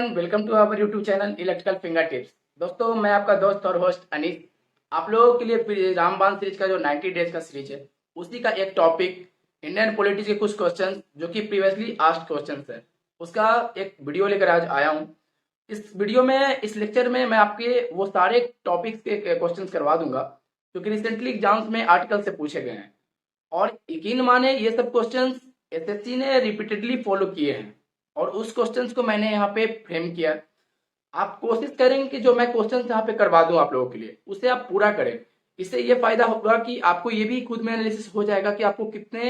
Everyone, welcome to our YouTube channel electrical finger tips. दोस्तों, मैं आपका दोस्त और होस्ट अनीस आप लोगों के लिए रामबाण सीरीज का जो 90 डेज का सीरीज है उसी का एक टॉपिक इंडियन पॉलिटिक्स के कुछ क्वेश्चंस जो कि प्रीवियसली आस्क्ड क्वेश्चंस है उसका एक वीडियो लेकर आज आया हूं। इस वीडियो में, इस लेक्चर में मैं आपके वो सारे टॉपिक्स के क्वेश्चंस करवा दूंगा जो कि रिसेंटली एग्जाम्स में आर्टिकल से पूछे गए हैं। और यकीन माने ये सब क्वेश्चंस एसएससी ने रिपीटेडली फॉलो किए हैं और उस क्वेश्चंस को मैंने यहाँ पे फ्रेम किया। आप कोशिश करेंगे कि जो मैं क्वेश्चंस यहाँ पे करवा दूं आप लोगों के लिए उसे आप पूरा करें। इससे ये फायदा होगा कि आपको ये भी खुद में एनालिसिस हो जाएगा कि आपको कितने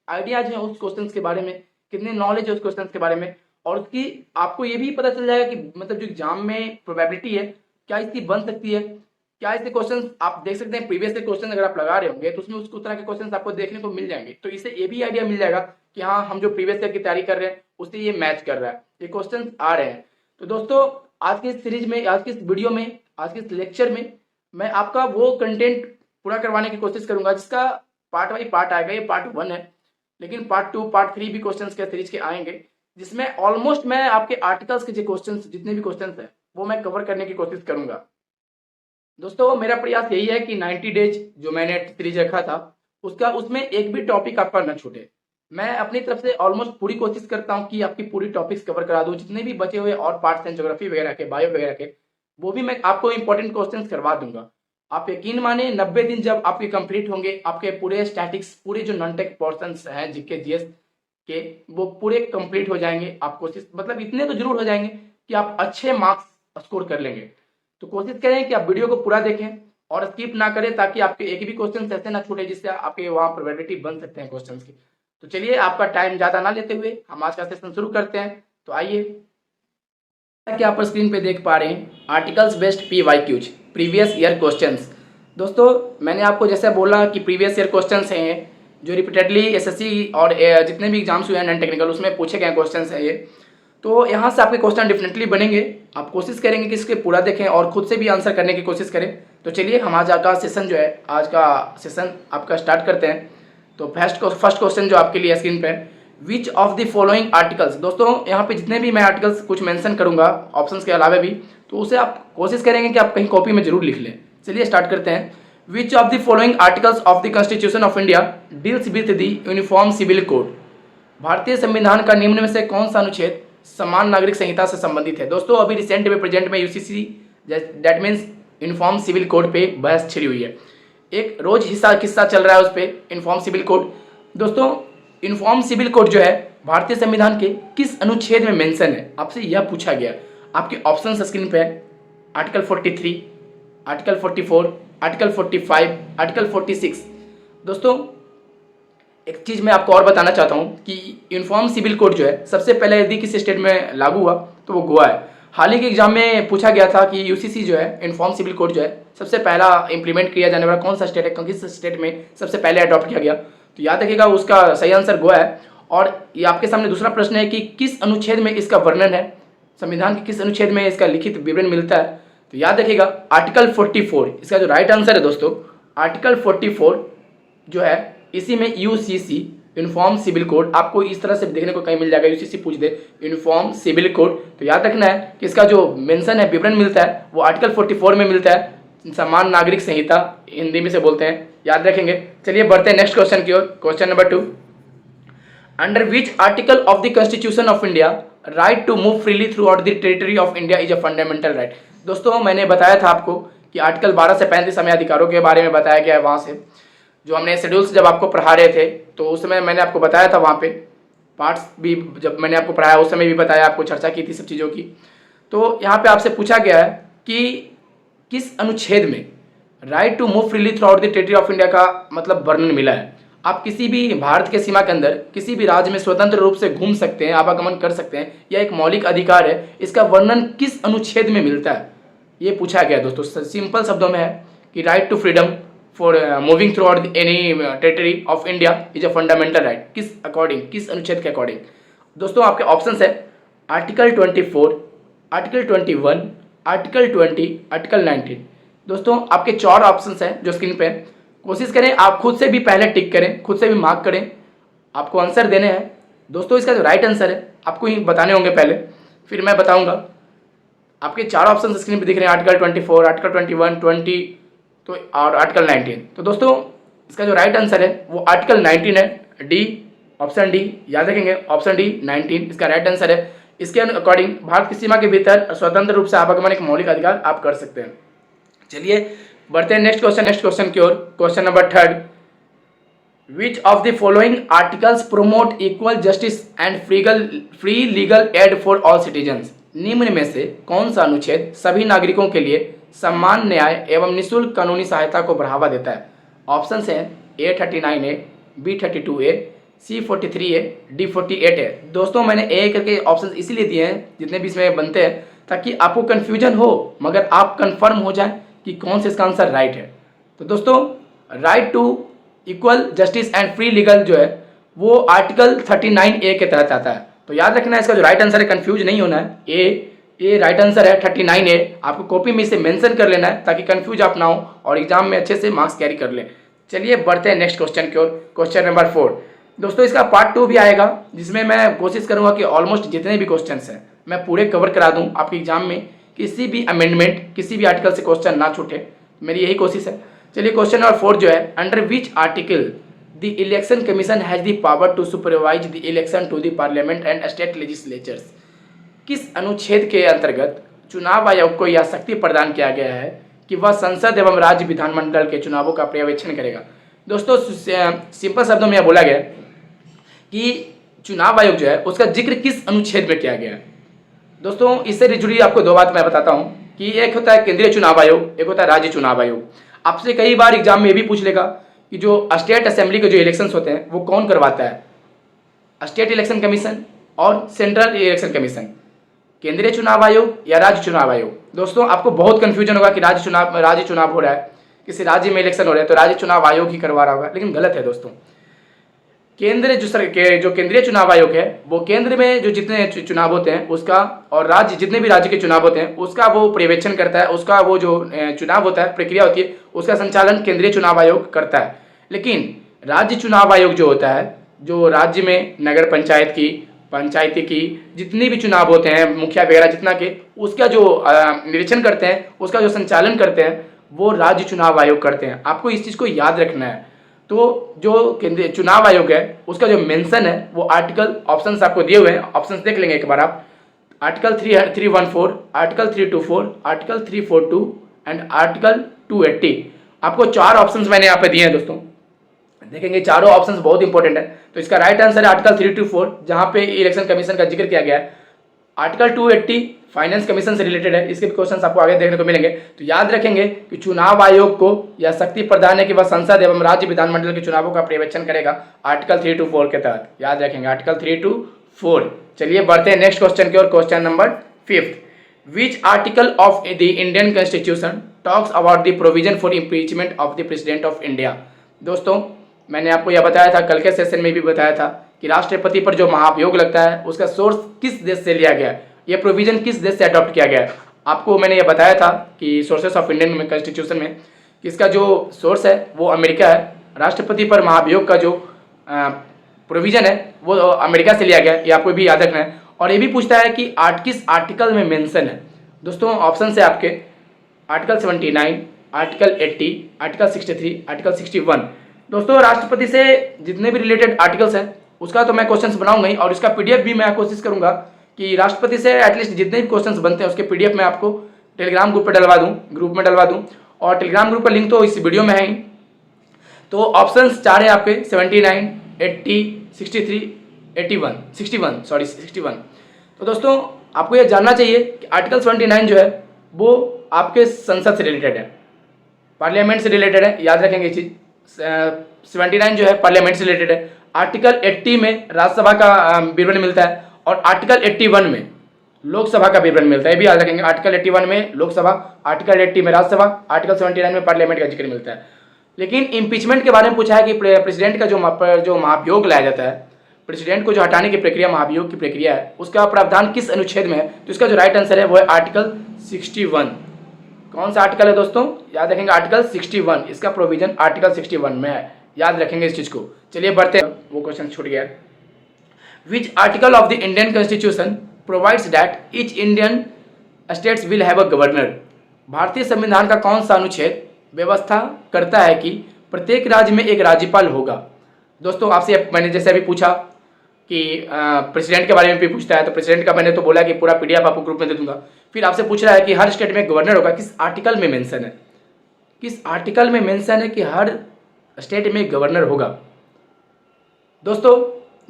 आइडियाज हैं उस क्वेश्चंस के बारे में, कितने नॉलेज है उस क्वेश्चंस के बारे में, और उसकी आपको ये भी पता चल जाएगा कि मतलब जो एग्जाम में प्रोबेबिलिटी है क्या इसकी बन सकती है, क्या ऐसे क्वेश्चन आप देख सकते हैं। प्रीवियस के क्वेश्चन अगर आप लगा रहे होंगे तो उसमें उस तरह के क्वेश्चन आपको देखने को मिल जाएंगे, तो इससे ये भी आइडिया मिल जाएगा कि हाँ, हम जो प्रीवियस ईयर की तैयारी कर रहे हैं उससे ये मैच कर रहा है, ये क्वेश्चन आ रहे हैं। तो दोस्तों, आज की इस सीरीज में, आज की इस वीडियो में, आज के इस लेक्चर में मैं आपका वो कंटेंट पूरा करवाने की कोशिश करूंगा जिसका पार्ट वाइज पार्ट आएगा। ये पार्ट 1 है, लेकिन पार्ट 2, पार्ट 3 भी क्वेश्चन के सीरीज के आएंगे, जिसमें ऑलमोस्ट मैं आपके आर्टिकल्स के जो क्वेश्चन, जितने भी क्वेश्चन है वो मैं कवर करने की कोशिश करूंगा। दोस्तों, मेरा प्रयास यही है कि 90 डेज जो मैंने सीरीज रखा था उसमें एक भी टॉपिक आपका न छूटे। मैं अपनी तरफ से ऑलमोस्ट पूरी कोशिश करता हूं कि आपकी पूरी टॉपिक्स कवर करा दूं, जितने भी बचे हुए और पार्ट्स हैं ज्योग्राफी वगैरह के, बायो वगैरह के, वो भी मैं आपको इंपॉर्टेंट क्वेश्चंस करवा दूंगा। आप यकीन माने 90 दिन जब आपके कंप्लीट होंगे, आपके पूरे स्टैटिक्स, पूरे जो नॉन टेक पोर्शंस हैं जीके जीएस के, वो पूरे कंप्लीट हो जाएंगे। आप कोशिश मतलब इतने तो जरूर हो जाएंगे कि आप अच्छे मार्क्स स्कोर कर लेंगे। तो कोशिश करें कि आप वीडियो को पूरा देखें और स्किप ना करें, ताकि आपके एक भी क्वेश्चन ऐसे ना छूटे जिससे आपके वहां प्रोबेबिलिटी बन सकते हैं क्वेश्चंस की। तो चलिए, आपका टाइम ज्यादा ना लेते हुए हम आज का सेशन शुरू करते हैं। तो आइए, कि आप स्क्रीन पे देख पा रहे हैं articles based PYQs, previous year questions. दोस्तों, मैंने आपको जैसे बोला कि प्रीवियस ईयर क्वेश्चंस हैं जो रिपीटेडली एसएससी और जितने भी एग्जाम्स हुए हैं नॉन टेक्निकल उसमें पूछे गए क्वेश्चंस हैं ये। तो यहाँ से आपके क्वेश्चन डेफिनेटली बनेंगे। आप कोशिश करेंगे कि इसके पूरा देखें और खुद से भी आंसर करने की कोशिश करें। तो चलिए, हम आज का सेशन जो है, आज का सेशन आपका स्टार्ट करते हैं। तो फर्स्ट क्वेश्चन जो आपके लिए स्क्रीन पे, विच ऑफ द फॉलोइंग आर्टिकल्स। दोस्तों, यहाँ पे जितने भी मैं आर्टिकल्स कुछ मेंशन करूंगा ऑप्शंस के अलावा भी, तो उसे आप कोशिश करेंगे कि आप कहीं कॉपी में जरूर लिख लें। चलिए स्टार्ट करते हैं। Which of the following articles of the constitution of India deals with the uniform civil code. भारतीय संविधान का निम्न में से कौन सा अनुच्छेद समान नागरिक संहिता से संबंधित है। दोस्तों, अभी रिसेंट में प्रेजेंट में UCC that means uniform civil code पे बहस छिड़ी हुई है। एक रोज किस्सा चल रहा है उस पर, यूनिफॉर्म सिविल कोड। दोस्तों, यूनिफॉर्म सिविल कोड जो है भारतीय संविधान के किस अनुच्छेद में मेंशन है, आपसे यह पूछा गया। आपके ऑप्शन स्क्रीन पे है, आर्टिकल 43, आर्टिकल 44, आर्टिकल 45, आर्टिकल 46। दोस्तों, एक चीज मैं आपको और बताना चाहता हूं कि यूनिफॉर्म सिविल कोड जो है सबसे पहले यदि किसी स्टेट में लागू हुआ तो वो गोवा है। हाल ही के एग्जाम में पूछा गया था कि यूसीसी जो है, यूनिफॉर्म सिविल कोड जो है, सबसे पहला इंप्लीमेंट किया जाने वाला कौन सा स्टेट है, किस स्टेट में सबसे पहले अडॉप्ट किया गया। तो याद रखिएगा, उसका सही आंसर गोवा है। और ये आपके सामने दूसरा प्रश्न है कि किस अनुच्छेद में इसका वर्णन है, संविधान के किस अनुच्छेद में इसका लिखित विवरण मिलता है। तो याद रखिएगा, आर्टिकल 44 इसका जो राइट आंसर है दोस्तों। आर्टिकल 44 जो है, इसी में यूसीसी यूनिफॉर्म सिविल कोड आपको इस तरह से देखने को कहीं मिल जाएगा। यूसीसी पूछ दे यूनिफॉर्म सिविल कोड, तो याद रखना है कि इसका जो मेंशन है, विवरण मिलता है, वो आर्टिकल 44 में मिलता है। समान नागरिक संहिता हिंदी में से बोलते हैं, याद रखेंगे। चलिए बढ़ते हैं नेक्स्ट क्वेश्चन की ओर। Question number 2, under which article of the constitution of India right to move freely throughout the territory of India is a fundamental right. दोस्तों, मैंने बताया था आपको कि आर्टिकल 12 से 35 हमें अधिकारों के बारे में बताया गया है। वहाँ से जो हमने शेड्यूल्स जब आपको पढ़ा रहे थे तो उस समय मैंने आपको बताया था, वहाँ पे पार्ट्स भी जब मैंने आपको पढ़ाया उस समय भी बताया, आपको चर्चा की थी सब चीज़ों की। तो यहाँ पे आपसे पूछा गया है कि किस अनुच्छेद में right to move freely throughout the territory of India का मतलब वर्णन मिला है। आप किसी भी भारत के सीमा के अंदर किसी भी राज्य में स्वतंत्र रूप से घूम सकते हैं, आवागमन कर सकते हैं, यह एक मौलिक अधिकार है। इसका वर्णन किस अनुच्छेद में मिलता है, ये पूछा गया दोस्तों। सिंपल शब्दों में है कि right to freedom for moving throughout any territory of India is a fundamental right. किस अकॉर्डिंग, किस अनुच्छेद के अकॉर्डिंग। दोस्तों, आपके ऑप्शन है आर्टिकल 24, आर्टिकल 21, आर्टिकल 20, आर्टिकल 19। दोस्तों, आपके 4 ऑप्शन हैं जो स्क्रीन पे है। कोशिश करें आप खुद से भी पहले टिक करें, खुद से भी मार्क करें, आपको आंसर देने हैं। दोस्तों, इसका जो राइट आंसर है आपको ही बताने होंगे पहले, फिर मैं बताऊंगा। आपके चार ऑप्शन स्क्रीन पे दिख रहे हैं, आर्टिकल 24, आर्टिकल 21, 20 तो और आर्टिकल 19। तो दोस्तों इसका जो राइट आंसर है वो आर्टिकल 19 है, डी, ऑप्शन डी। याद रखेंगे, ऑप्शन डी 19 इसका राइट आंसर है। इसके अकॉर्डिंग भारत की सीमा के भीतर स्वतंत्र रूप से आवागमन एक मौलिक अधिकार आप कर सकते हैं। चलिए बढ़ते हैं नेक्स्ट क्वेश्चन की ओर। Question number 3, which of the following articles promote equal justice and free legal aid for all citizens. निम्न में से कौन सा अनुच्छेद सभी नागरिकों के लिए समान न्याय एवं निःशुल्क कानूनी सहायता को बढ़ावा देता है? ऑप्शन हैं A39A, B32A, C43A, D48 है। दोस्तों मैंने ए करके ऑप्शन इसीलिए दिए हैं जितने भी इसमें बनते हैं ताकि आपको कन्फ्यूजन हो मगर आप कंफर्म हो जाए कि कौन से इसका आंसर राइट है। तो दोस्तों right to equal justice and free legal जो है वो आर्टिकल 39A के तहत आता है। तो याद रखना है इसका जो राइट आंसर है, कंफ्यूज नहीं होना है, ए राइट आंसर है 39A। आपको कॉपी में इसे मेंशन कर लेना है ताकि कंफ्यूज आप ना हो और एग्जाम में अच्छे से मार्क्स कैरी कर लें। चलिए बढ़ते हैं नेक्स्ट क्वेश्चन की ओर। क्वेश्चन नंबर 4, दोस्तों इसका पार्ट 2 भी आएगा जिसमें मैं कोशिश करूंगा कि ऑलमोस्ट जितने भी क्वेश्चंस हैं मैं पूरे कवर करा दूं आपके एग्जाम में, किसी भी अमेंडमेंट किसी भी आर्टिकल से क्वेश्चन ना छूटे, मेरी यही कोशिश है। चलिए क्वेश्चन नंबर 4 जो है, under which article the election commission has the power to supervise the election to the parliament and state legislatures. किस अनुच्छेद के अंतर्गत चुनाव आयोग को यह शक्ति प्रदान किया गया है कि वह संसद एवं राज्य विधानमंडल के चुनावों का पर्यवेक्षण करेगा? दोस्तों सिंपल शब्दों में यह बोला गया कि चुनाव आयोग जो है उसका जिक्र किस अनुच्छेद में किया गया है। दोस्तों इससे जुड़ी आपको दो बात मैं बताता हूं कि एक होता है केंद्रीय चुनाव आयोग, एक होता है राज्य चुनाव आयोग। आपसे कई बार एग्जाम में ये भी पूछ लेगा कि जो स्टेट असेंबली के जो इलेक्शंस होते हैं वो कौन करवाता है, स्टेट इलेक्शन कमीशन और सेंट्रल इलेक्शन कमीशन, केंद्रीय चुनाव आयोग या राज्य चुनाव आयोग। दोस्तों आपको बहुत कंफ्यूजन होगा कि राज्य चुनाव हो रहा है, किसी राज्य में इलेक्शन हो रहा है तो राज्य चुनाव आयोग ही करवा रहा होगा, लेकिन गलत है दोस्तों। केंद्र जो केंद्रीय चुनाव आयोग है वो केंद्र में जो जितने चुनाव होते हैं उसका और राज्य जितने भी राज्य के चुनाव होते हैं उसका वो पर्यवेक्षण करता है, उसका वो जो चुनाव होता है प्रक्रिया होती है उसका संचालन केंद्रीय चुनाव आयोग करता है। लेकिन राज्य चुनाव आयोग जो होता है, जो राज्य में नगर पंचायत की, पंचायती की जितनी भी चुनाव होते हैं, मुखिया वगैरह जितना के, उसका जो निरीक्षण करते हैं, उसका जो संचालन करते हैं वो राज्य चुनाव आयोग करते हैं। आपको इस चीज़ को याद रखना है। तो जो केंद्रीय चुनाव आयोग है उसका जो मेंशन है वो आर्टिकल, ऑप्शंस आपको दिए हुए हैं, ऑप्शंस देख लेंगे एक बार आप। Article 314, article 324, article 342 and article 280। आपको 4 ऑप्शंस मैंने यहाँ पे दिए हैं दोस्तों, देखेंगे चारों ऑप्शंस बहुत इंपॉर्टेंट है। तो इसका राइट आंसर है आर्टिकल 324 जहाँ पे इलेक्शन कमीशन का जिक्र किया गया है। आर्टिकल 280 फाइनेंस कमीशन से रिलेटेड है, इसके क्वेश्चंस आपको आगे देखने को मिलेंगे। तो याद रखेंगे कि चुनाव आयोग को यह शक्ति प्रदान है कि वह संसद एवं राज्य विधानमंडल के चुनावों का पर्यवेक्षण करेगा आर्टिकल 324 के तहत। याद रखेंगे आर्टिकल 324। चलिए बढ़ते हैं नेक्स्ट क्वेश्चन की ओर। Question number 5, which article of the Indian constitution talks about the provision for impeachment of the president of India. दोस्तों मैंने आपको यह बताया था, कल के सेशन में भी बताया था कि राष्ट्रपति पर जो महाभियोग लगता है उसका सोर्स किस देश से लिया गया है, ये प्रोविजन किस देश से अडॉप्ट किया गया है। आपको मैंने ये बताया था कि सोर्सेस ऑफ इंडियन कॉन्स्टिट्यूशन में कि इसका जो सोर्स है वो अमेरिका है। राष्ट्रपति पर महाभियोग का जो प्रोविजन है वो अमेरिका से लिया गया है, ये आपको भी याद रखना है। और ये भी पूछता है कि किस आर्टिकल में मेंशन है। दोस्तों ऑप्शन है आपके आर्टिकल 79, आर्टिकल 80, आर्टिकल 63, आर्टिकल 61। दोस्तों राष्ट्रपति से जितने भी रिलेटेड आर्टिकल्स हैं उसका तो मैं क्वेश्चंस बनाऊंगा ही, और इसका पीडीएफ भी मैं कोशिश करूंगा कि राष्ट्रपति से एटलीस्ट जितने भी क्वेश्चंस बनते हैं उसके पीडीएफ मैं आपको टेलीग्राम ग्रुप में डलवा दूं, और टेलीग्राम ग्रुप का लिंक तो इस वीडियो में है ही। तो ऑप्शंस 4 है आपके 79, 80, 63, 61। तो दोस्तों आपको यह जानना चाहिए कि आर्टिकल 79 जो है वो आपके संसद से रिलेटेड है, पार्लियामेंट से रिलेटेड है। याद रखेंगे ये चीज़। 79 जो है पार्लियामेंट से रिलेटेड है। आर्टिकल 80 में राज्यसभा का विवरण मिलता है और आर्टिकल 81 में लोकसभा का विवरण मिलता है, ये भी याद रखेंगे। आर्टिकल 81 में लोकसभा, आर्टिकल 80 में राज्यसभा, आर्टिकल 79 में पार्लियामेंट का जिक्र मिलता है। लेकिन इम्पीचमेंट के बारे में पूछा है कि प्रेसिडेंट का जो महाभियोग लाया जाता है, प्रेसिडेंट को जो हटाने की प्रक्रिया, महाभियोग की प्रक्रिया है, उसका प्रावधान किस अनुच्छेद में है। तो इसका जो राइट आंसर है वो है आर्टिकल 61। कौन सा आर्टिकल है दोस्तों, याद रखेंगे आर्टिकल 61। इसका प्रोविजन आर्टिकल 61 में है, याद रखेंगे इस चीज को। चलिए बढ़ते हैं, वो क्वेश्चन छूट गया। विच article of the Indian constitution provides that each Indian states will have a governor. भारतीय संविधान का कौन सा अनुच्छेद व्यवस्था करता है कि प्रत्येक राज्य में एक राज्यपाल होगा। दोस्तों आपसे मैंने जैसे अभी पूछा कि प्रेसिडेंट के बारे में भी पूछता है, तो प्रेसिडेंट का मैंने तो बोला कि पूरा पीडीएफ आपको ग्रुप में दे दूंगा। फिर आपसे पूछ रहा है कि हर स्टेट में गवर्नर होगा, किस आर्टिकल में मेंशन है, किस आर्टिकल में मेंशन है कि हर स्टेट में गवर्नर होगा। दोस्तों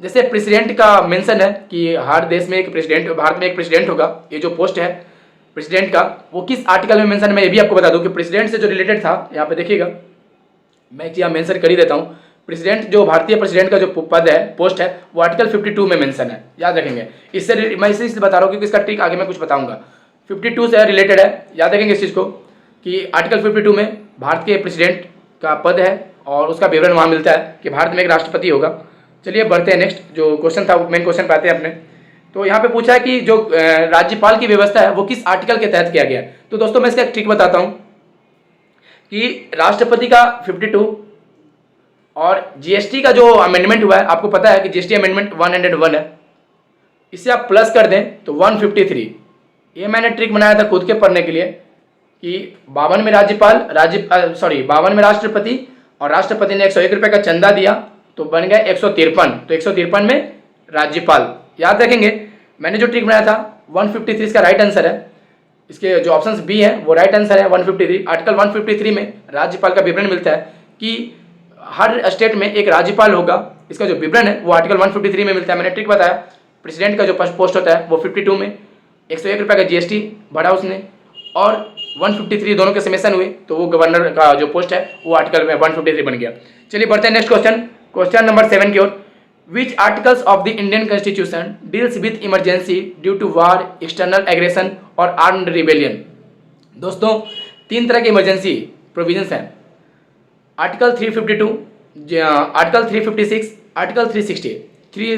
जैसे प्रेसिडेंट का मेंशन है कि हर देश में एक प्रेसिडेंट, भारत में एक प्रेसिडेंट होगा, ये जो पोस्ट है प्रेसिडेंट का वो किस आर्टिकल में मेंशन है, मैं ये भी आपको बता दूं कि प्रेसिडेंट से जो रिलेटेड था, यहाँ पे देखिएगा मैं यहाँ मेंशन कर ही देता हूँ। प्रेसिडेंट जो भारतीय प्रेसिडेंट का जो पद है, पोस्ट है, वो आर्टिकल 52 में मेंशन है, याद रखेंगे। इससे मैं इसलिए बता रहा हूँ क्योंकि इसका ट्रिक आगे मैं कुछ बताऊंगा। 52 से रिलेटेड है, याद रखेंगे इस चीज़ को कि आर्टिकल 52 में भारत के प्रेसिडेंट का पद है और उसका विवरण वहाँ मिलता है कि भारत में एक राष्ट्रपति होगा। चलिए बढ़ते हैं, नेक्स्ट जो क्वेश्चन था मेन क्वेश्चन पे आते हैं अपने। तो यहाँ पे पूछा है कि जो राज्यपाल की व्यवस्था है वो किस आर्टिकल के तहत किया गया है। तो दोस्तों मैं इसका एक ट्रिक बताता हूँ कि राष्ट्रपति का 52 और जीएसटी का जो अमेंडमेंट हुआ है, आपको पता है कि जीएसटी अमेंडमेंट 101 है, इससे आप प्लस कर दें तो 153। ये मैंने ट्रिक बनाया था खुद के पढ़ने के लिए कि 52 में बावन में राष्ट्रपति और राष्ट्रपति ने 101 रुपये का चंदा दिया तो बन गया 153, तो 153 में राज्यपाल। याद रखेंगे मैंने जो ट्रिक बनाया था 153 इसका राइट आंसर है। इसके जो ऑप्शन बी है वो राइट आंसर है 153। आर्टिकल 153 में राज्यपाल का विवरण मिलता है कि हर स्टेट में एक राज्यपाल होगा, इसका जो विवरण है वो आर्टिकल 153 में मिलता है। मैंने ट्रिक बताया, प्रेसिडेंट का जो पोस्ट होता है वो 52 में, 101 रुपये का जीएसटी भरा उसने और 153 दोनों के समेसन हुए तो वो गवर्नर का जो पोस्ट है वो आर्टिकल में 153 बन गया। चलिए बढ़ते हैं नेक्स्ट क्वेश्चन, क्वेश्चन नंबर 7 की ओर। Which articles of the Indian constitution deals with emergency due to war, external aggression और आर्म्ड रिबेलियन। दोस्तों 3 तरह के इमरजेंसी प्रोविजंस हैं, आर्टिकल 352, आर्टिकल 356, आर्टिकल 360।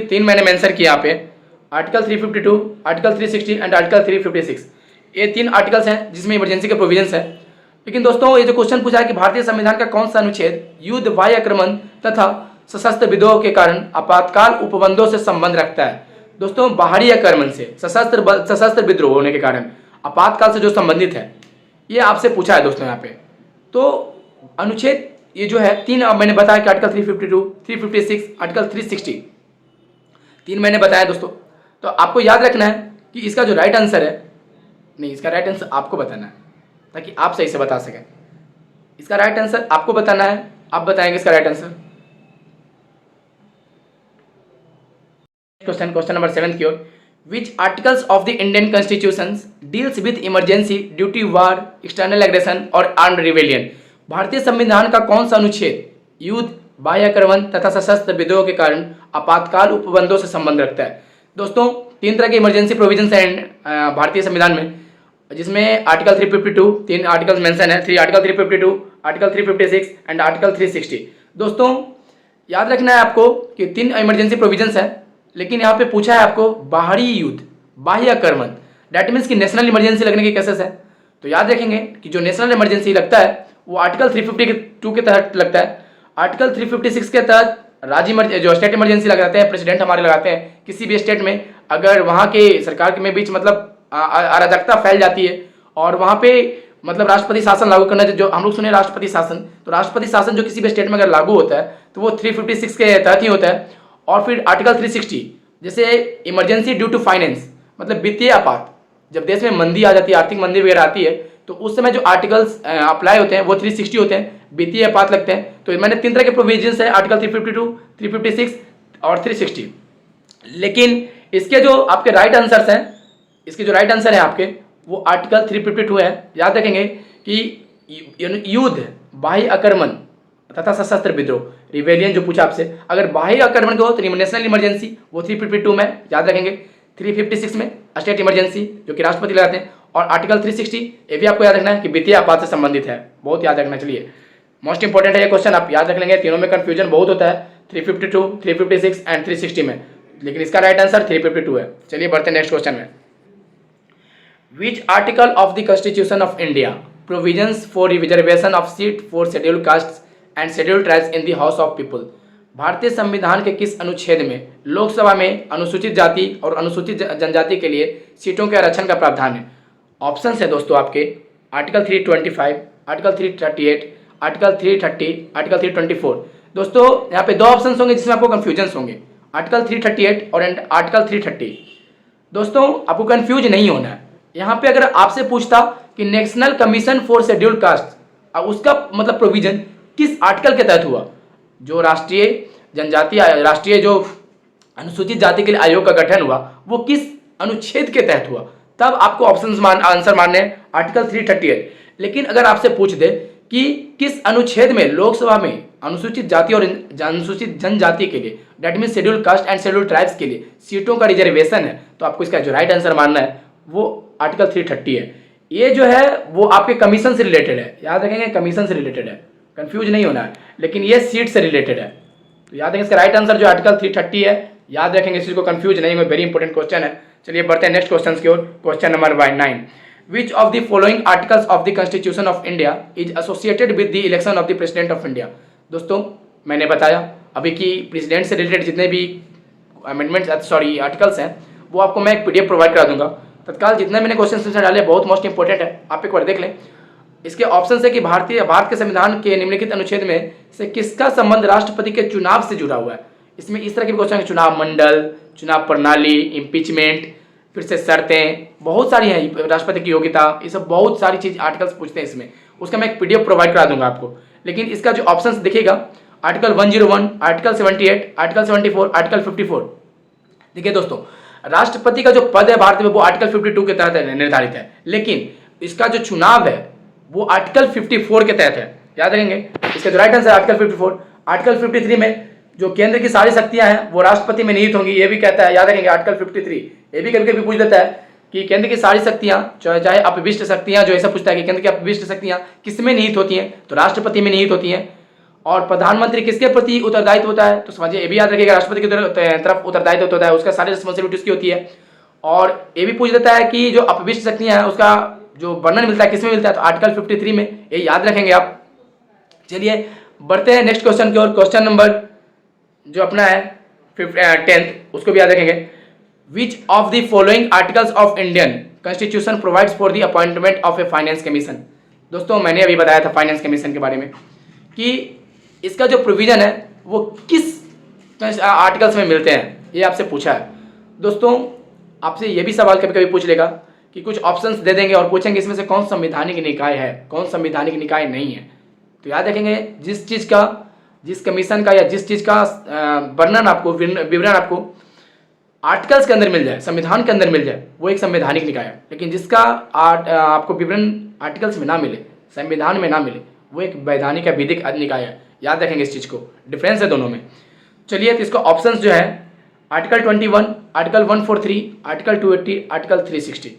3 मैंने मेंशन किया यहाँ पे, आर्टिकल 352, आर्टिकल 360 एंड आर्टिकल 356। ये 3 आर्टिकल्स हैं जिसमें इमरजेंसी के प्रोविजंस हैं। लेकिन दोस्तों ये जो क्वेश्चन पूछा है कि भारतीय संविधान का कौन सा अनुच्छेद युद्ध, वायु आक्रमण तथा सशस्त्र विद्रोह के कारण आपातकाल उपबंधों से संबंध रखता है। दोस्तों बाहरी आक्रमण से, सशस्त्र विद्रोह होने के कारण आपातकाल से जो संबंधित है, ये आपसे पूछा है दोस्तों यहाँ पे। तो अनुच्छेद ये जो है 3 मैंने बताया कि आर्टिकल 352, 356, आर्टिकल 360, 3 मैंने बताया दोस्तों। तो आपको याद रखना है कि इसका जो राइट आंसर है, नहीं इसका राइट आंसर आपको बताना है ताकि आप सही से बता सकें। इसका राइट आंसर आपको बताना है, आप बताएंगे इसका राइट आंसर। क्वेश्चन नंबर 7 की ओर। Which articles of the Indian constitution deals with emergency due to war, external aggression और आर्म्ड रिबेलियन। भारतीय संविधान का कौन सा अनुच्छेद युद्ध, बाह्य आक्रमण तथा सशस्त्र विद्रोह के कारण आपातकाल उपबंधों से संबंध रखता है। दोस्तों 3 तरह के इमरजेंसी प्रोविजंस हैं भारतीय संविधान में, जिसमें आर्टिकल 352, 3 आर्टिकल मेंशन है, आर्टिकल 352, आर्टिकल 356 एंड आर्टिकल 360। दोस्तों याद रखना है आपको कि 3 इमरजेंसी प्रोविजंस है, लेकिन यहाँ पे पूछा है आपको बाहरी युद्ध, बाह्य आक्रमण, दैट मीन्स कि नेशनल इमरजेंसी लगने के केसेस है। तो याद रखेंगे कि जो नेशनल इमरजेंसी लगता है वो आर्टिकल 352 के तहत लगता है। आर्टिकल 356 के तहत राज्य जो स्टेट इमरजेंसी लगाते हैं, प्रेसिडेंट हमारे लगाते हैं किसी भी स्टेट में, अगर वहाँ के सरकार के में बीच मतलब अराजकता फैल जाती है और वहाँ पे मतलब राष्ट्रपति शासन लागू करना, जो हम लोग सुने राष्ट्रपति शासन, तो राष्ट्रपति शासन जो किसी भी स्टेट में अगर लागू होता है तो वो 356 के तहत ही होता है। और फिर आर्टिकल 360 जैसे इमरजेंसी ड्यू टू फाइनेंस, मतलब वित्तीय आपात, जब देश में मंदी आ जाती है, आर्थिक मंदी वगैरह आती है, तो उस समय जो आर्टिकल्स अप्लाई होते हैं वो 360 होते हैं, वित्तीय आपात लगते हैं। तो मैंने 3 तरह के प्रोविजंस है, आर्टिकल 352, 356 और 360। लेकिन इसके जो आपके राइट आंसर्स हैं, इसके जो राइट आंसर है आपके वो आर्टिकल 352 है। याद रखेंगे कि युद्ध, बाह्य आक्रमण तथा सशस्त्र विद्रोह, रिवेलियन जो पूछा आपसे, अगर बाह्य आक्रमण को तो नेशनल इमरजेंसी वो 352 में याद रखेंगे, 356 में स्टेट इमरजेंसी जो कि राष्ट्रपति लगाते हैं, और आर्टिकल 360 ये भी आपको याद रखना है कि वित्तीय आपात से संबंधित है, बहुत याद रखना। चलिए मोस्ट इंपॉर्टेंट है ये क्वेश्चन, आप याद रख लेंगे। तीनों में कंफ्यूजन बहुत होता है, 352, 356 एंड 360 में, लेकिन इसका राइट आंसर 352 है। चलिए बढ़ते हैं नेक्स्ट क्वेश्चन में। विच article of the constitution of India provisions for reservation of seat for scheduled caste and scheduled tribes in the house of people. भारतीय संविधान के किस अनुच्छेद में लोकसभा में अनुसूचित जाति और अनुसूचित जनजाति के लिए सीटों के आरक्षण का प्रावधान है। ऑप्शन है दोस्तों आपके आर्टिकल 325, आर्टिकल 338, आर्टिकल 330, आर्टिकल 324। दोस्तों यहाँ पे दो ऑप्शन होंगे जिसमें आपको कंफ्यूजन होंगे, आर्टिकल 338 और आर्टिकल 330। दोस्तों आपको कंफ्यूज नहीं होना है। यहाँ पे अगर आपसे पूछता कि national commission for scheduled caste, उसका मतलब प्रोविजन किस आर्टिकल के तहत हुआ, जो राष्ट्रीय जनजाति राष्ट्रीय जो अनुसूचित जाति के लिए आयोग का गठन हुआ वो किस अनुच्छेद के तहत हुआ, तब आपको ऑप्शन आंसर मानने हैं आर्टिकल 338। लेकिन अगर आपसे पूछ दे कि किस अनुच्छेद में लोकसभा में अनुसूचित जाति और अनुसूचित जनजाति के लिए, that mean scheduled caste and scheduled tribes के लिए सीटों का रिजर्वेशन है, तो आपको इसका जो राइट आंसर मानना है वो आर्टिकल 330 है। ये जो है वो आपके कमीशन से रिलेटेड है, याद रखेंगे कमीशन से रिलेटेड है, कंफ्यूज नहीं होना है। लेकिन ये सीट से रिलेटेड है, तो याद रखेंगे इसका राइट आंसर जो आर्टिकल 330 है, याद रखेंगे, इस चीज को कंफ्यूज नहीं होगा, वेरी इंपॉर्टेंट क्वेश्चन है। चलिए बढ़ते हैं नेक्स्ट क्वेश्चन की ओर। Question number 9, which of the following articles of the constitution of India is associated with the election of the president of India. दोस्तों मैंने बताया अभी कि प्रेसिडेंट से रिलेटेड जितने भी अमेंडमेंट्स आर्टिकल्स हैं वो आपको मैं एक PDF प्रोवाइड करा दूंगा तत्काल। जितने मैंने क्वेश्चन डाले बहुत मोस्ट इंपॉर्टेंट है, आप एक बार देख लें। इसके ऑप्शन है कि भारत के संविधान के निम्नलिखित अनुच्छेद में से किसका संबंध राष्ट्रपति के चुनाव से जुड़ा हुआ है। इसमें इस तरह के क्वेश्चन है, चुनाव मंडल, चुनाव प्रणाली, इम्पीचमेंट, फिर से शर्तें, बहुत सारी हैं, राष्ट्रपति की योग्यता, ये सब बहुत सारी चीज आर्टिकल्स पूछते हैं इसमें। उसका मैं एक PDF प्रोवाइड करा दूंगा आपको। लेकिन इसका जो ऑप्शन दिखेगा आर्टिकल 101, आर्टिकल 78, आर्टिकल 74, आर्टिकल 54। देखिए दोस्तों राष्ट्रपति का जो पद है भारत में वो आर्टिकल 52 के तहत निर्धारित है, लेकिन इसका जो चुनाव है वो आर्टिकल 54 के तहत है, याद रखेंगे। इसका जो राइट आंसर आर्टिकल 54। आर्टिकल 53 में जो केंद्र की सारी शक्तियां हैं वो राष्ट्रपति में निहित होंगी, ये भी कहता है, याद रखेंगे आर्टिकल 53। ये भी कभी कभी पूछ देता है कि केंद्र की सारी शक्तियां चाहे अपविष्ट शक्तियां, जो ऐसा पूछता है कि केंद्र की अपविष्ट शक्तियां किसमें निहित होती हैं, तो राष्ट्रपति में निहित होती हैं। और प्रधानमंत्री किसके प्रति उत्तरदायित्व होता है, तो समझिए ये भी याद रखिएगा, राष्ट्रपति की तरफ उत्तरदायित्व होता है, उसका सारी रिस्पॉन्सिबिलिटी उसकी होती है। और ये भी पूछ देता है कि जो अपविष्ट शक्तियां हैं उसका जो वर्णन मिलता है किसमें मिलता है, तो आर्टिकल 53 में, ये याद रखेंगे आप। चलिए बढ़ते हैं नेक्स्ट क्वेश्चन की ओर। क्वेश्चन नंबर जो अपना है 10th, उसको भी याद रखेंगे। विच of the following articles of Indian constitution provides for the appointment of A finance commission. दोस्तों मैंने अभी बताया था फाइनेंस कमीशन के बारे में कि इसका जो प्रोविजन है वो किस आर्टिकल्स में मिलते हैं, ये आपसे पूछा है। दोस्तों आपसे ये भी सवाल कभी कभी पूछ लेगा कि कुछ ऑप्शंस दे देंगे और पूछेंगे इसमें से कौन संवैधानिक निकाय है, कौन संवैधानिक निकाय नहीं है। तो याद रखेंगे जिस कमीशन का या जिस चीज़ का वर्णन आपको, विवरण आपको आर्टिकल्स के अंदर मिल जाए, संविधान के अंदर मिल जाए, वो एक संवैधानिक निकाय है। लेकिन जिसका आपको विवरण आर्टिकल्स में ना मिले, संविधान में ना मिले, वो एक वैधानिक या विधिक निकाय है। याद रखेंगे इस चीज़ को, डिफरेंस है दोनों में। चलिए तो इसका ऑप्शंस जो है आर्टिकल 21, आर्टिकल 143, आर्टिकल 280, आर्टिकल 360।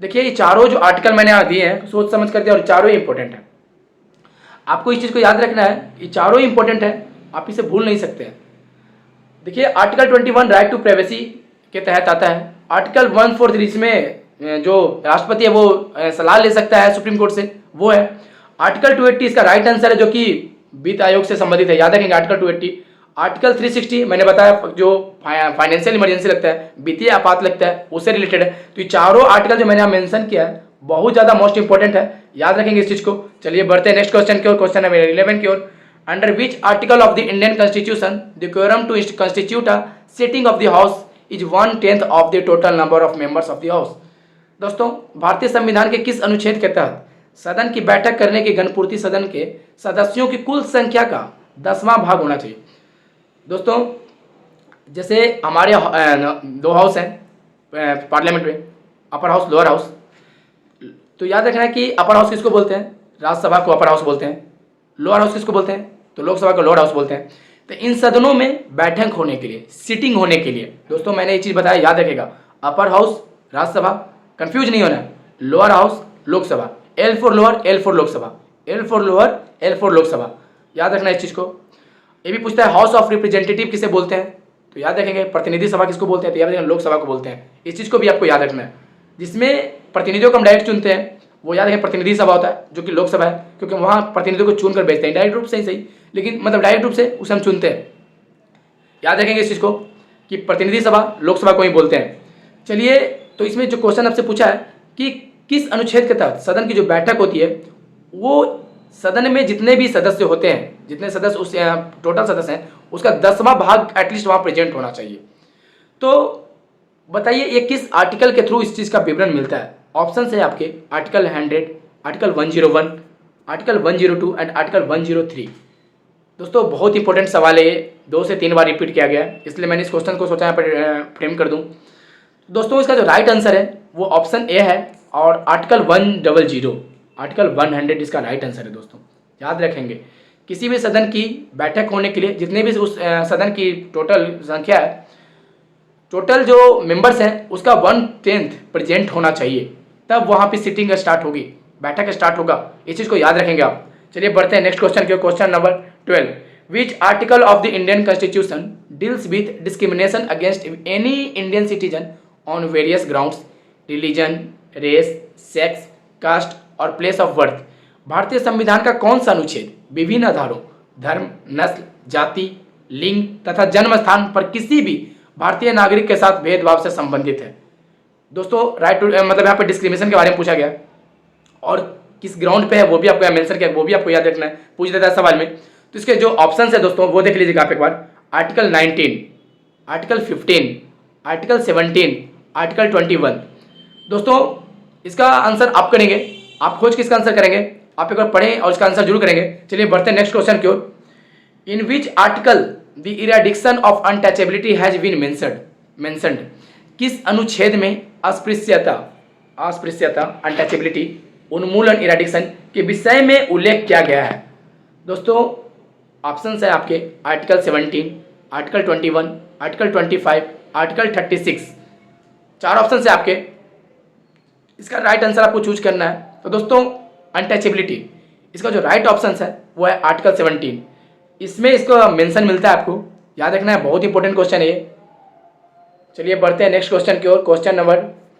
देखिए ये चारों जो आर्टिकल मैंने यहाँ दिए हैं सोच समझ कर दिया, और चारों ही इंपॉर्टेंट है। आपको इस चीज़ को याद रखना है, ये चारों ही इंपॉर्टेंट है, आप इसे भूल नहीं सकते हैं। देखिए आर्टिकल 21 राइट टू प्राइवेसी के तहत आता है। आर्टिकल 143 इसमें जो राष्ट्रपति है वो सलाह ले सकता है सुप्रीम कोर्ट से, वो है। आर्टिकल 280 इसका राइट आंसर है जो कि वित्त आयोग से संबंधित है, याद रखेंगे आर्टिकल 280। आर्टिकल 360 मैंने बताया जो फाइनेंशियल इमरजेंसी लगता है, वित्तीय आपात लगता है, उससे रिलेटेड है। तो ये चारों आर्टिकल जो मैंने यहाँ मेंशन किया है बहुत ज्यादा मोस्ट इंपॉर्टेंट है, याद रखेंगे इस चीज को। चलिए बढ़ते हैं नेक्स्ट क्वेश्चन की ओर। क्वेश्चन नंबर 11 की ओर। Under which article of the Indian constitution the quorum to constitute a sitting of the house is 1/10 of the total number of members of the house. दोस्तों भारतीय संविधान के किस अनुच्छेद के तहत सदन की बैठक करने की गणपूर्ति सदन के सदस्यों की कुल संख्या का 10वां भाग होना चाहिए। दोस्तों जैसे हमारे 2 हाउस हैं पार्लियामेंट में, अपर हाउस, लोअर हाउस। तो याद रखना है कि अपर हाउस किसको बोलते हैं, राज्यसभा को अपर हाउस बोलते हैं। लोअर हाउस किसको बोलते हैं, तो लोकसभा को लोअर हाउस बोलते हैं। तो इन सदनों में बैठक होने के लिए, सिटिंग होने के लिए, दोस्तों मैंने ये चीज़ बताया, याद रखेगा, अपर हाउस राज्यसभा, कंफ्यूज नहीं होना, lower house Lok Sabha, L for lower, L for Lok Sabha, L for lower, L for Lok Sabha, याद रखना इस चीज़ को। ये भी पूछता है हाउस ऑफ रिप्रेजेंटेटिव किसे बोलते हैं, तो याद रखेंगे प्रतिनिधि सभा किसको बोलते हैं, तो याद रखेंगे लोकसभा को बोलते हैं। इस चीज़ को भी आपको याद रखना है। जिसमें प्रतिनिधियों को हम डायरेक्ट चुनते हैं वो याद रखें प्रतिनिधि सभा होता है, जो कि लोकसभा है, क्योंकि वहाँ प्रतिनिधियों को चुनकर भेजते हैं, डायरेक्ट रूप से ही सही, लेकिन मतलब डायरेक्ट रूप से उसे हम चुनते हैं। याद रखेंगे इस चीज़ को कि प्रतिनिधि सभा लोकसभा को ही बोलते हैं। चलिए तो इसमें जो क्वेश्चन आपसे पूछा है कि किस अनुच्छेद के तहत सदन की जो बैठक होती है वो सदन में जितने भी सदस्य होते हैं, जितने सदस्य उस टोटल सदस्य हैं, उसका 10वां भाग एटलीस्ट वहाँ प्रेजेंट होना चाहिए। तो बताइए ये किस आर्टिकल के थ्रू इस चीज़ का विवरण मिलता है? ऑप्शन है आपके article 100, article 101, article 102 and article 103। दोस्तों बहुत इंपॉर्टेंट सवाल है ये, 2 से 3 बार रिपीट किया गया है, इसलिए मैंने इस क्वेश्चन को सोचा यहाँ पर फ्रेम कर दूँ। दोस्तों इसका जो राइट आंसर है वो ऑप्शन ए है और आर्टिकल 100, आर्टिकल 100 इसका राइट आंसर है। दोस्तों याद रखेंगे किसी भी सदन की बैठक होने के लिए जितने भी उस सदन की टोटल संख्या है, टोटल जो मेंबर्स हैं उसका 1/10 प्रेजेंट होना चाहिए, तब वहाँ पे सिटिंग स्टार्ट होगी, बैठक स्टार्ट होगा। इस चीज़ को याद रखेंगे आप। चलिए बढ़ते हैं नेक्स्ट क्वेश्चन की, question number 12। Which article of the Indian constitution deals with discrimination against any Indian citizen on various grounds, religion, race, sex, caste और प्लेस ऑफ बर्थ? भारतीय संविधान का कौन सा अनुच्छेद विभिन्न आधारों, धर्म, नस्ल, जाति, लिंग तथा जन्म स्थान पर किसी भी भारतीय नागरिक के साथ भेदभाव से संबंधित है? दोस्तों राइट टू मतलब यहाँ पे डिस्क्रिमिनेशन के बारे में पूछा गया और किस ग्राउंड पे है वो भी आपको मेंशन किया, वो भी आपको याद रखना है, पूछ देता है सवाल में। तो इसके जो ऑप्शन है दोस्तों वो देख लीजिएगा आप एक बार। Article 19, article 15, article 17, article 21। दोस्तों इसका आंसर आप करेंगे, आप खोज किसका आंसर करेंगे, आप एक बार पढ़ें और इसका आंसर जरूर करेंगे। चलिए बढ़ते हैं नेक्स्ट क्वेश्चन की ओर। In which article the eradication of untouchability has been mentioned? किस अनुच्छेद में अस्पृश्यता अनटचेबिलिटी उन्मूलन इरेडिक्शन के विषय में उल्लेख किया गया है? दोस्तों ऑप्शन है आपके article 17, article 21, article 25, article 36। 4 option है आपके, इसका राइट आंसर आपको चूज करना है। तो दोस्तों अनटचेबिलिटी इसका जो राइट ऑप्शन है वो है आर्टिकल 17। इसमें इसको मेंशन मिलता है, आपको याद रखना है, बहुत इंपॉर्टेंट क्वेश्चन है ये। चलिए बढ़ते हैं नेक्स्ट क्वेश्चन की ओर, क्वेश्चन नंबर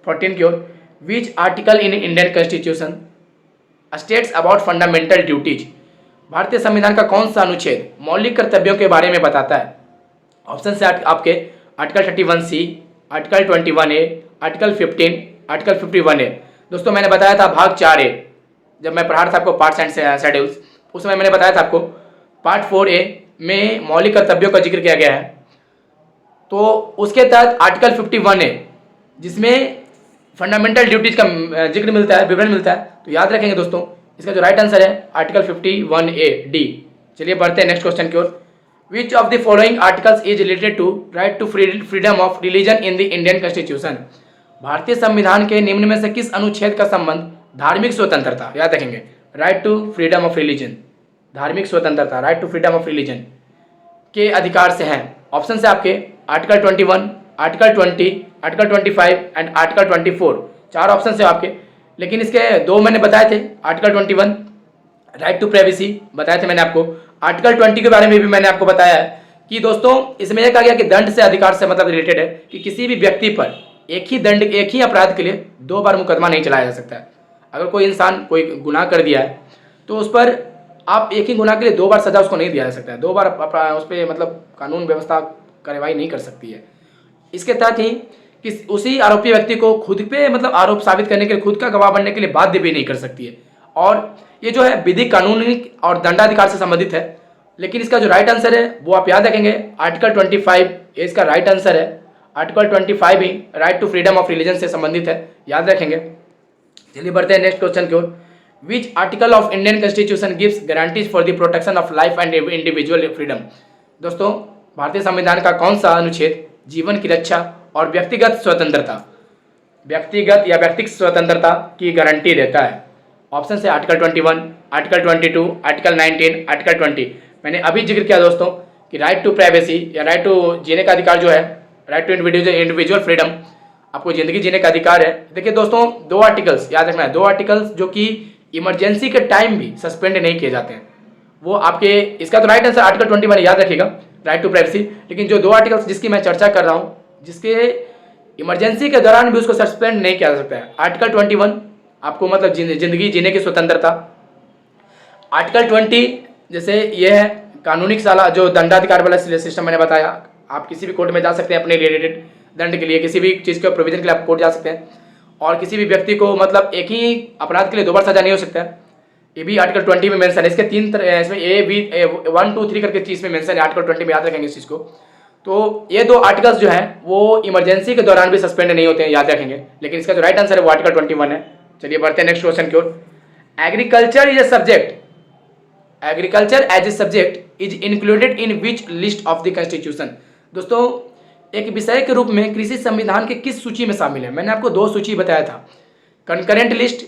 14 की ओर। Which article in Indian constitution states about fundamental duties? भारतीय संविधान का कौन सा अनुच्छेद मौलिक कर्तव्यों के बारे में बताता है? ऑप्शन से आपके article 31C, article 21A, article 15, article 51A। दोस्तों मैंने बताया था भाग 4A, जब मैं पढ़ा रहा था आपको पार्ट्स एंड शेड्यूल्स, उस समय मैंने बताया था आपको पार्ट 4A में मौलिक कर्तव्यों का जिक्र किया गया है। तो उसके तहत आर्टिकल 51A जिसमें फंडामेंटल ड्यूटीज का जिक्र मिलता है, विवरण मिलता है। तो याद रखेंगे दोस्तों इसका जो राइट आंसर है आर्टिकल 51A डी। चलिए बढ़ते हैं नेक्स्ट क्वेश्चन की ओर। Which of the following articles is related to right to freedom of religion in the Indian constitution? भारतीय संविधान के निम्न में से किस अनुच्छेद का संबंध धार्मिक स्वतंत्रता, याद रखेंगे, right to freedom of religion, धार्मिक स्वतंत्रता, right to freedom of religion के अधिकार से हैं? ऑप्शन है आपके article 21, article 20, article 25 and article 24। 4 option है आपके, लेकिन इसके 2 मैंने बताए थे। आर्टिकल 21 राइट टू प्राइवेसी बताए थे मैंने आपको। आर्टिकल 20 के बारे में भी मैंने आपको बताया है कि दोस्तों इसमें यह कहा गया कि दंड से अधिकार से मतलब रिलेटेड है कि किसी भी व्यक्ति पर एक ही अपराध के लिए 2 बार मुकदमा नहीं चलाया जा सकता है। अगर कोई इंसान कोई गुनाह कर दिया है तो उस पर आप एक ही गुनाह के लिए 2 बार सजा उसको नहीं दिया जा सकता है, 2 बार उस पर मतलब कानून व्यवस्था कार्रवाई नहीं कर सकती है। इसके तहत ही कि उसी आरोपी व्यक्ति को खुद पे मतलब आरोप साबित करने के लिए खुद का गवाह बनने के लिए बाध्य भी नहीं कर सकती है। और ये जो है विधिक, कानूनी और दंडाधिकार से संबंधित है। लेकिन इसका जो राइट आंसर है वो आप याद रखेंगे आर्टिकल 25 ये इसका राइट आंसर है। आर्टिकल 25 ही right to freedom of religion से संबंधित है, याद रखेंगे। चलिए बढ़ते हैं नेक्स्ट क्वेश्चन की ओर। Which article of Indian constitution gives guarantees for the protection of life and individual freedom? दोस्तों भारतीय संविधान का कौन सा अनुच्छेद जीवन की रक्षा और व्यक्तिगत स्वतंत्रता की गारंटी देता है? ऑप्शन है आर्टिकल 21, आर्टिकल 22, आर्टिकल 19, आर्टिकल 20। मैंने अभी जिक्र किया दोस्तों कि राइट टू प्राइवेसी या राइट टू जीने का अधिकार जो है, राइट टू इंडिविजुअल फ्रीडम, आपको जिंदगी जीने का अधिकार है। देखिए दोस्तों 2 आर्टिकल्स याद रखना है, 2 आर्टिकल्स जो कि इमरजेंसी के टाइम भी सस्पेंड नहीं किए जाते हैं, वो आपके, इसका तो राइट आंसर आर्टिकल 21 याद रखिएगा, राइट टू प्राइवेसी। लेकिन जो 2 आर्टिकल्स जिसकी मैं चर्चा कर रहा हूँ, जिसके इमरजेंसी के दौरान भी उसको सस्पेंड नहीं किया जा सकता है, आर्टिकल 21 आपको मतलब जिंदगी जीने की स्वतंत्रता। आर्टिकल 20 जैसे ये है कानूनी साला जो दंडाधिकार वाला सिस्टम मैंने बताया, आप किसी भी कोर्ट में जा सकते हैं अपने रिलेटेड दंड के लिए, किसी भी चीज़ के प्रोविजन के लिए आप कोर्ट जा सकते हैं। और किसी भी व्यक्ति को मतलब एक ही अपराध के लिए 2 बार सजा नहीं हो सकता है। ये भी आर्टिकल 20 में मेंशन है। इसके 3 इसमें ए बी 1 2 3 करके चीज में मेंशन है आर्टिकल 20 में, याद रखेंगे इस चीज को। तो ये 2 आर्टिकल्स जो है वो इमरजेंसी के दौरान भी सस्पेंड नहीं होते हैं, याद रखेंगे। लेकिन इसका जो राइट आंसर है वो आर्टिकल 21 है। चलिए बढ़ते हैं नेक्स्ट क्वेश्चन की ओर। Agriculture is a subject, agriculture as a subject is included in which list of the constitution. दोस्तों एक विषय के रूप में कृषि संविधान के किस सूची में शामिल है? मैंने आपको 2 सूची बताया था, कंकरेंट लिस्ट,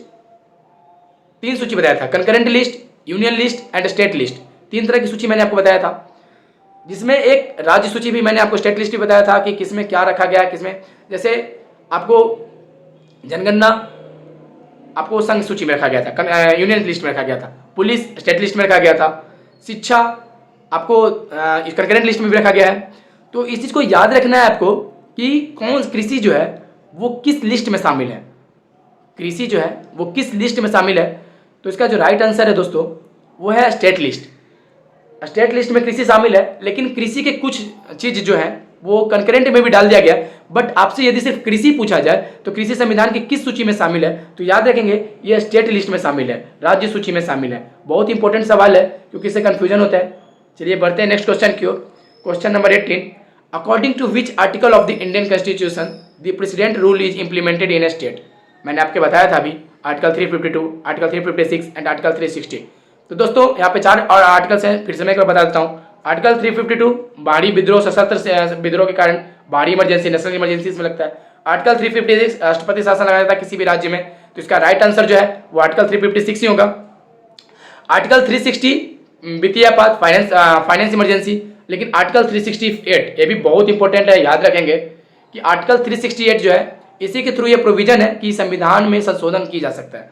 3 सूची बताया था, concurrent list, union list and state list. 3 तरह की सूची मैंने आपको बताया था, जिसमें एक राज्य सूची भी मैंने आपको, स्टेट लिस्ट भी बताया था कि किसमें क्या रखा गया है, किसमें, जैसे आपको जनगणना आपको संघ सूची में रखा गया था, यूनियन लिस्ट में रखा गया था, पुलिस स्टेट लिस्ट में रखा गया था, शिक्षा आपको कंकरेंट लिस्ट में भी रखा गया है। तो इस चीज़ को याद रखना है आपको कि कौन कृषि जो है वो किस लिस्ट में शामिल है, कृषि जो है वो किस लिस्ट में शामिल है। तो इसका जो राइट आंसर है दोस्तों वो है स्टेट लिस्ट। स्टेट लिस्ट में कृषि शामिल है, लेकिन कृषि के कुछ चीज जो है वो कंकरेंट में भी डाल दिया गया। बट आपसे यदि सिर्फ कृषि पूछा जाए तो कृषि संविधान की किस सूची में शामिल है, तो याद रखेंगे ये स्टेट लिस्ट में शामिल है, राज्य सूची में शामिल है। बहुत इंपॉर्टेंट सवाल है क्योंकि इससे कंफ्यूजन होता है। चलिए बढ़ते हैं नेक्स्ट क्वेश्चन की ओर। Question number 18, according to which article of the Indian constitution the president rule is implemented in a state. मैंने आपके बताया था अभी आर्टिकल 352, आर्टिकल 356 एंड आर्टिकल 360। तो दोस्तों यहाँ पे 4 और आर्टिकल्स हैं, फिर से मैं एक बार बता देता हूँ। आर्टिकल 352 बाहरी विद्रोह, सशस्त्र विद्रोह के कारण बाहरी इमरजेंसी, नेशनल इमरजेंसी इसमें लगता है। आर्टिकल 356 राष्ट्रपति शासन लगाया था किसी भी राज्य में, तो इसका राइट आंसर जो है वो आर्टिकल 356 ही होगा। आर्टिकल 360 वित्तीय आपात, फाइनेंस इमरजेंसी। लेकिन आर्टिकल 368 ये भी बहुत इंपॉर्टेंट है, याद रखेंगे कि आर्टिकल 368 जो है इसी के थ्रू ये प्रोविजन है कि संविधान में संशोधन की जा सकता है।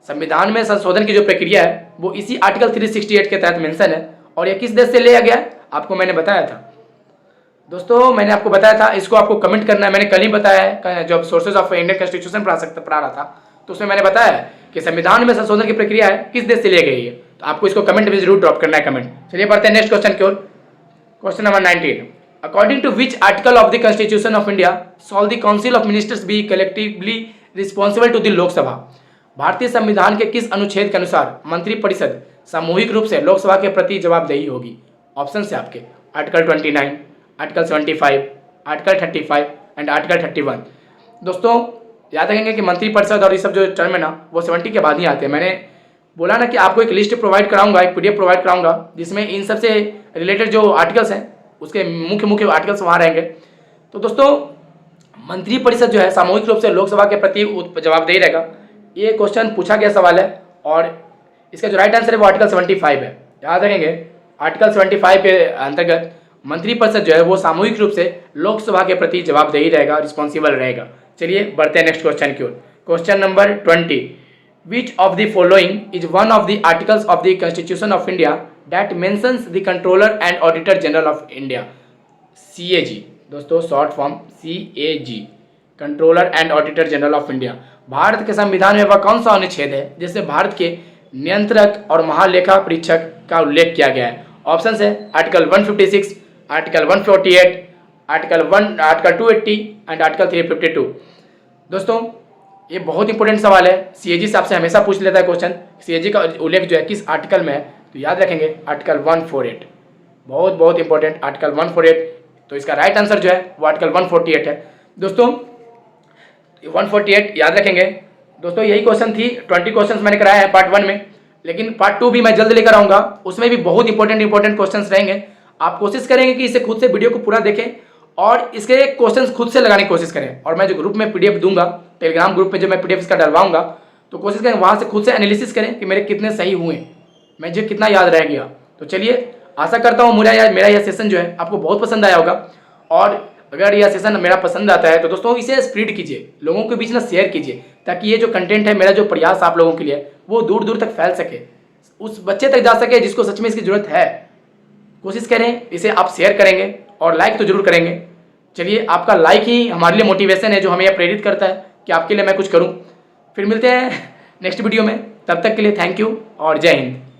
संविधान में संशोधन की जो प्रक्रिया है वो इसी आर्टिकल 368 के तहत मेंशन है। और ये किस देश से लिया गया है आपको मैंने बताया था दोस्तों, मैंने आपको बताया था, इसको आपको कमेंट करना है। मैंने कल ही बताया है जब सोर्सेज ऑफ इंडियन कॉन्स्टिट्यूशन पढ़ा रहा था तो उसमें मैंने बताया है कि संविधान में संशोधन की प्रक्रिया है किस देश से ली गई है। तो आपको इसको कमेंट में जरूर ड्रॉप करना है कमेंट। चलिए बढ़ते हैं नेक्स्ट क्वेश्चन की ओर। Question number 19, according to which article of the constitution of India shall the council of ministers be collectively responsible to the Lok Sabha. भारतीय संविधान के किस अनुच्छेद के अनुसार मंत्रिपरिषद सामूहिक रूप से लोकसभा के प्रति जवाबदेही होगी? ऑप्शन है आपके article 29, article 75, article 35 and article 31। दोस्तों याद रखेंगे कि मंत्रिपरिषद और ये सब जो टर्म है ना वो 70 के बाद ही आते हैं। मैंने बोला ना कि आपको एक लिस्ट प्रोवाइड कराऊंगा, एक PDF प्रोवाइड कराऊंगा जिसमें इन सब से रिलेटेड जो आर्टिकल्स हैं उसके मुख्य आर्टिकल्स वहाँ रहेंगे। तो दोस्तों मंत्रिपरिषद जो है सामूहिक रूप से लोकसभा के प्रति जवाबदेही रहेगा। ये क्वेश्चन पूछा गया सवाल है और इसका जो राइट आंसर है वो आर्टिकल 75 है। याद रखेंगे आर्टिकल 75 के अंतर्गत मंत्रिपरिषद जो है वो सामूहिक रूप से लोकसभा के प्रति जवाबदेही रहेगा, रिस्पॉन्सिबल रहेगा। चलिए बढ़ते हैं नेक्स्ट क्वेश्चन की ओर। Question number 20, which of the following is one of the articles of the constitution of India that mentions the controller and auditor general of India. CAG दोस्तों, short form CAG, controller and auditor general of India. भारत के संविधान में वह कौन सा अनुच्छेद है जिससे भारत के नियंत्रक और महालेखा परीक्षक का उल्लेख किया गया है? ऑप्शन है article 156, article 148, article 280 and article 352। दोस्तों ये बहुत इंपॉर्टेंट सवाल है, CAG से आपसे हमेशा पूछ लेता है क्वेश्चन, CAG का उल्लेख जो है किस आर्टिकल में है? तो याद रखेंगे आर्टिकल 148, बहुत इंपॉर्टेंट आर्टिकल 148। तो इसका राइट आंसर जो है वो आर्टिकल 148 है। दोस्तों 148 याद रखेंगे। दोस्तों यही क्वेश्चन थी, 20 क्वेश्चंस मैंने कराए हैं पार्ट 1 में, लेकिन पार्ट 2 भी मैं जल्द लेकर आऊँगा, उसमें भी बहुत इंपॉर्टेंट क्वेश्चंस रहेंगे। आप कोशिश करेंगे कि इसे खुद से वीडियो को पूरा देखें और इसके क्वेश्चंस खुद से लगाने की कोशिश करें। और मैं जो ग्रुप में PDF दूंगा, टेलीग्राम ग्रुप में जो मैं PDF इसका डलवाऊंगा, तो कोशिश करें वहाँ से खुद से एनालिसिस करें कि मेरे कितने सही हुए, मुझे कितना याद रह गया। तो चलिए आशा करता हूँ मेरा यह सेशन जो है आपको बहुत पसंद आया होगा। और अगर यह सेशन मेरा पसंद आता है तो दोस्तों इसे स्प्रेड कीजिए, लोगों के बीच में शेयर कीजिए, ताकि ये जो कंटेंट है, मेरा जो प्रयास आप लोगों के लिए वो दूर दूर तक फैल सके, उस बच्चे तक जा सके जिसको सच में इसकी जरूरत है। कोशिश करें इसे आप शेयर करेंगे और लाइक तो जरूर करेंगे। चलिए आपका लाइक ही हमारे लिए मोटिवेशन है, जो हमें यह प्रेरित करता है कि आपके लिए मैं कुछ करूं। फिर मिलते हैं नेक्स्ट वीडियो में, तब तक के लिए थैंक यू और जय हिंद।